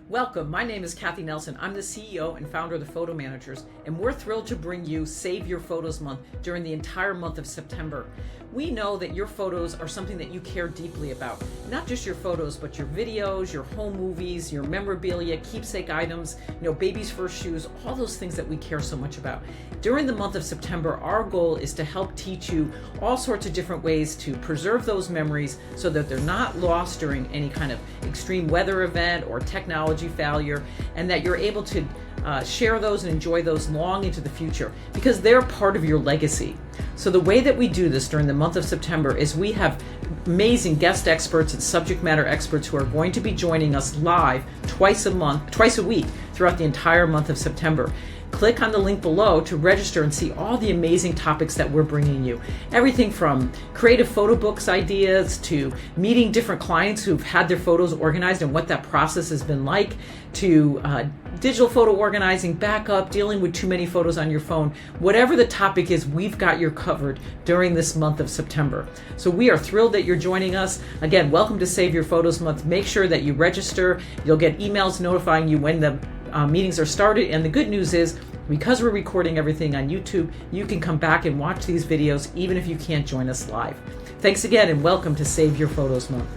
Welcome, my name is Kathy Nelson. I'm the CEO and founder of the Photo Managers, and we're thrilled to bring you Save Your Photos Month during the entire month of September. We know that your photos are something that you care deeply about. Not just your photos, but your videos, your home movies, your memorabilia, keepsake items, baby's first shoes, all those things that we care so much about. During the month of September, our goal is to help teach you all sorts of different ways to preserve those memories so that they're not lost during any kind of extreme weather event or technology failure, and that you're able to share those and enjoy those long into the future because they're part of your legacy. So the way that we do this during the month of September is we have amazing guest experts and subject matter experts who are going to be joining us live twice a week throughout the entire month of September. Click on the link below to register and see all the amazing topics that we're bringing you. Everything from creative photo books ideas to meeting different clients who've had their photos organized and what that process has been like, to digital photo organizing, backup, dealing with too many photos on your phone. Whatever the topic is, we've got you covered during this month of September. So we are thrilled that you're joining us. Again, welcome to Save Your Photos Month. Make sure that you register. You'll get emails notifying you when the meetings are started, and the good news is because we're recording everything on YouTube, you can come back and watch these videos even if you can't join us live. Thanks again and welcome to Save Your Photos Month.